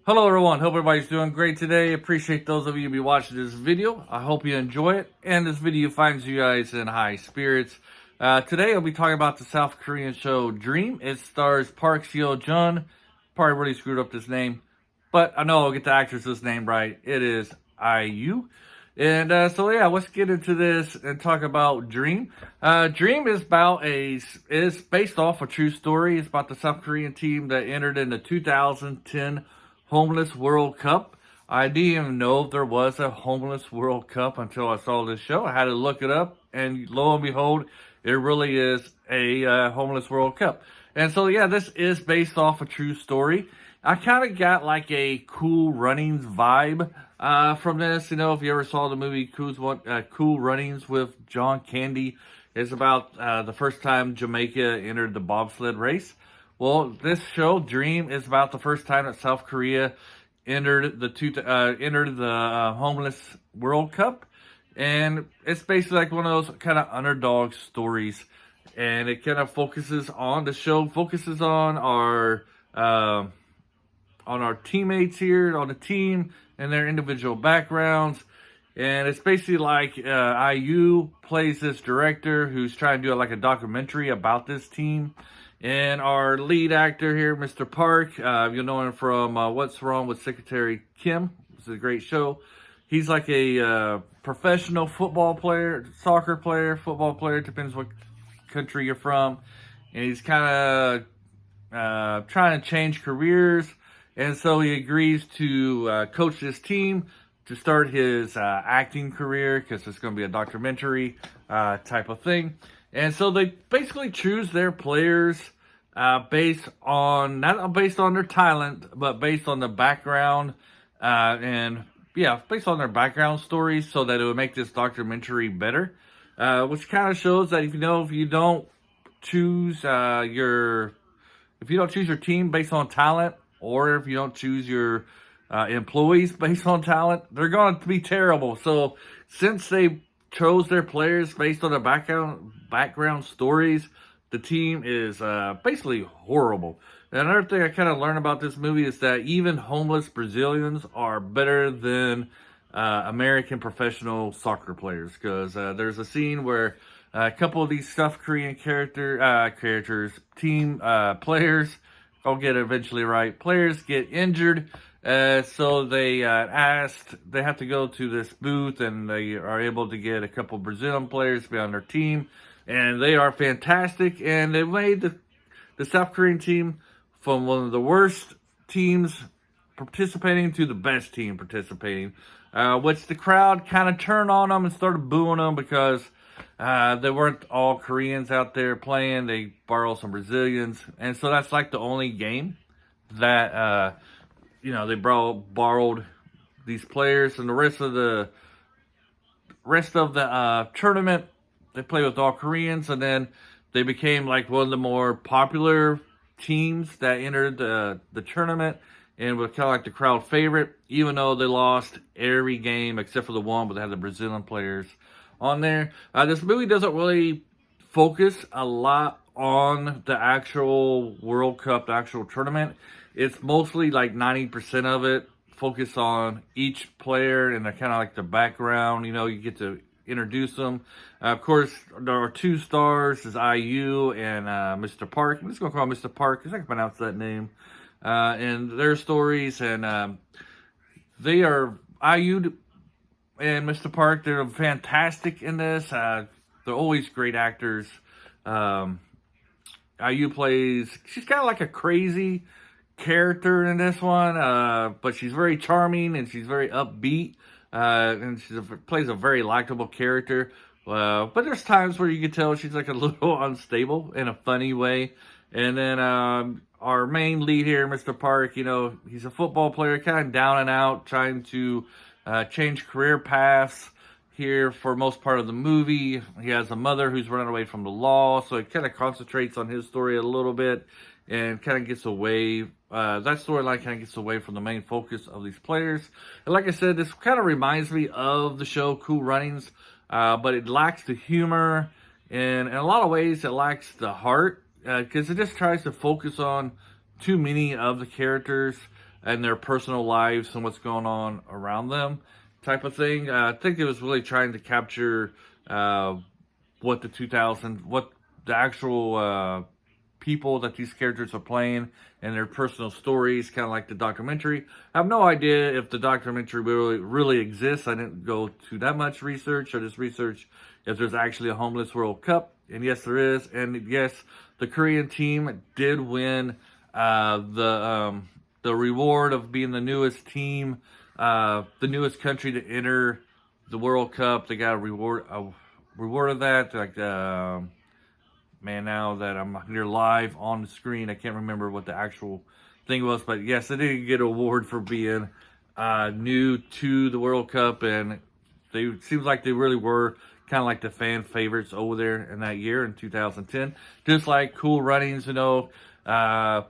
Hello everyone, hope everybody's doing great today. Appreciate those of you be watching this video. I hope you enjoy it and this video finds you guys in high spirits. Today I'll be talking about the South Korean show Dream. It stars Park Seo-jun. Probably really screwed up this name, but I know I'll get the actress's name right. It is IU. And so yeah, let's get into this and talk about Dream. Dream is based off a true story. It's about the South Korean team that entered in the 2010 Homeless World Cup. I didn't even know there was a Homeless World Cup until I saw this show. I had to look it up, and lo and behold, it really is a Homeless World Cup. And so, yeah, this is based off a true story. I kind of got like a Cool Runnings vibe from this. You know, if you ever saw the movie Cool Runnings with John Candy, it's about the first time Jamaica entered the bobsled race. Well, this show, Dream, is about the first time that South Korea entered the Homeless World Cup, and it's basically like one of those kind of underdog stories, and it kind of focuses on our teammates here on the team and their individual backgrounds. And it's basically like IU plays this director who's trying to do like a documentary about this team. And our lead actor here, Mr. Park, you'll know him from What's Wrong with Secretary Kim. It's a great show. He's like a professional football player, football player, depends what country you're from. And he's kind of trying to change careers. And so he agrees to coach this team to start his acting career, because it's going to be a documentary type of thing. And so they basically choose their players not based on their talent, but based on the background, based on their background stories, so that it would make this documentary better. Which kind of shows that if you don't choose your team based on talent, or if you don't choose your employees based on talent, they're going to be terrible. So since they chose their players based on their background stories, the team is basically horrible. And another thing I kind of learned about this movie is that even homeless Brazilians are better than American professional soccer players, because there's a scene where a couple of these South Korean players, I'll get it eventually right, players get injured. So they have to go to this booth, and they are able to get a couple Brazilian players to be on their team, and they are fantastic. And they made the South Korean team from one of the worst teams participating to the best team participating, which the crowd kind of turned on them and started booing them because they weren't all Koreans out there playing. They borrowed some Brazilians, and so that's like the only game that they borrowed these players. And the rest of the tournament, they played with all Koreans, and then they became like one of the more popular teams that entered the tournament, and were kind of like the crowd favorite, even though they lost every game except for the one, but they had the Brazilian players on there. This movie doesn't really focus a lot on the actual World Cup, the actual tournament. It's mostly like 90% of it focus on each player and they're kind of like the background. You get to introduce them. Of course, there are two stars, is IU and Mr. Park. I'm just going to call him Mr. Park because I can pronounce that name. And their stories, and they are IU and Mr. Park. They're fantastic in this. They're always great actors. IU she's kind of like a crazy character in this one, but she's very charming and she's very upbeat, and she plays a very likable character. But there's times where you can tell she's like a little unstable in a funny way. And then our main lead here, Mr. Park, he's a football player, kind of down and out, trying to change career paths here for most part of the movie. He has a mother who's running away from the law, so it kind of concentrates on his story a little bit and kind of gets away. That storyline kind of gets away from the main focus of these players. And like I said, this kind of reminds me of the show Cool Runnings, but it lacks the humor, and in a lot of ways it lacks the heart, because it just tries to focus on too many of the characters. and their personal lives and what's going on around them type of thing. I think it was really trying to capture what the actual people that these characters are playing and their personal stories, kind of like the documentary. I have no idea if the documentary really exists. I didn't go to that much research or just research if there's actually a homeless World Cup. And yes, there is. And yes, the Korean team did win the reward of being the newest team, the newest country to enter the World Cup. They got a reward of that. Like, man, now that I'm here live on the screen, I can't remember what the actual thing was. But yes, they did get an award for being new to the World Cup, and it seems like they really were kind of like the fan favorites over there in that year in 2010. Just like Cool Runnings, how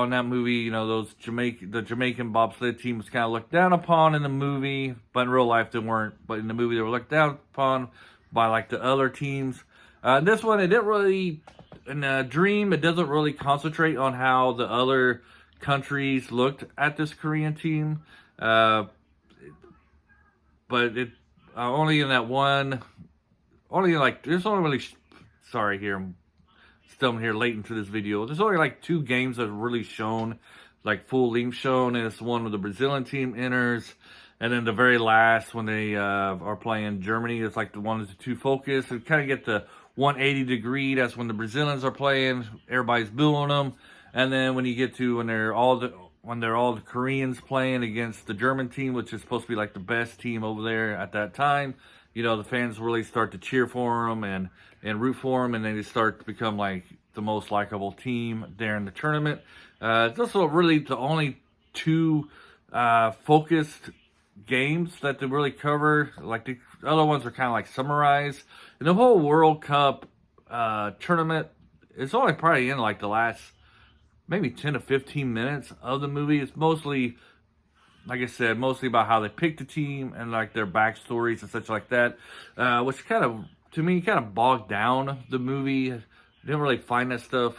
in that movie, the Jamaican bobsled team was kind of looked down upon in the movie, but in real life they weren't. But in the movie they were looked down upon by like the other teams. This one, it didn't really, in Dream, it doesn't really concentrate on how the other countries looked at this Korean team. But it only in that one, there's only really, sorry here, I'm still here late into this video. There's only like 2 games that are really shown, like full length shown, and it's one where the Brazilian team enters, and then the very last when they are playing Germany, it's like the one that's too focused. And kind of get the 180 degree. That's when the Brazilians are playing. Everybody's booing them. And then when you get to when they're all the Koreans playing against the German team, which is supposed to be like the best team over there at that time, the fans really start to cheer for them and root for them, and then they start to become like the most likable team there in the tournament. It's also really the only 2 focused games that they really cover. Like the other ones are kind of like summarized. And the whole World Cup tournament, it's only probably in like the last maybe 10 to 15 minutes of the movie. It's mostly, like I said, mostly about how they picked the team and like their backstories and such like that, which kind of, to me, kind of bogged down the movie. Didn't really find that stuff,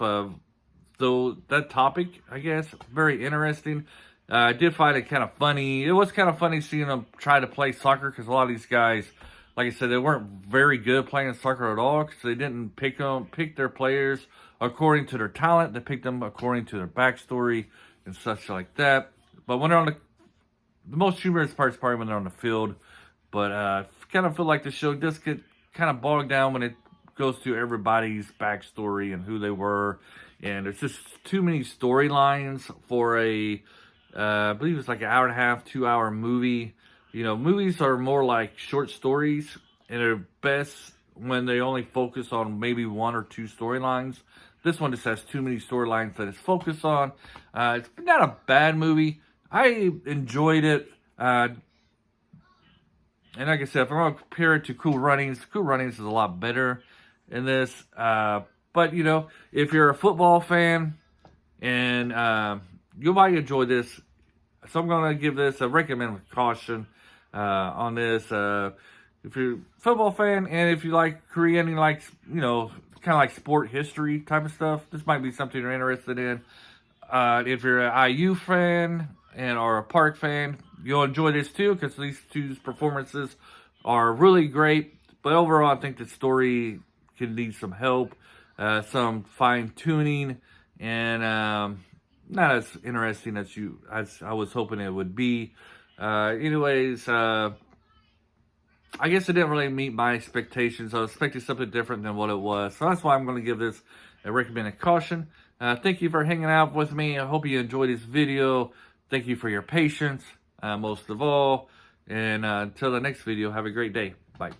though that topic, I guess, very interesting. I did find it kind of funny. It was kind of funny seeing them try to play soccer, because a lot of these guys, like I said, they weren't very good playing soccer at all, because they didn't pick their players according to their talent. They picked them according to their backstory and such like that. But when they're on the most humorous part is probably when they're on the field. But I kind of feel like the show does get kind of bogged down when it goes to everybody's backstory and who they were. And there's just too many storylines for I believe it's like an hour and a half, 2-hour movie. Movies are more like short stories, and they're best when they only focus on maybe 1 or 2 storylines. This one just has too many storylines that it's focused on. It's not a bad movie. I enjoyed it. And like I said, if I'm going to compare it to Cool Runnings is a lot better in this. But, if you're a football fan, and you might enjoy this. So I'm going to give this a recommend with caution on this. If you're a football fan, and if you like Korean, you like, kind of like sport history type of stuff, this might be something you're interested in. If you're an IU fan or a Park fan, you'll enjoy this too, because these 2 performances are really great. But overall, I think the story can need some help, some fine-tuning, and not as interesting as I was hoping it would be. Anyways, I guess it didn't really meet my expectations. I was expecting something different than what it was. So that's why I'm going to give this a recommended caution. Thank you for hanging out with me. I hope you enjoyed this video. Thank you for your patience, most of all. And until the next video, have a great day. Bye.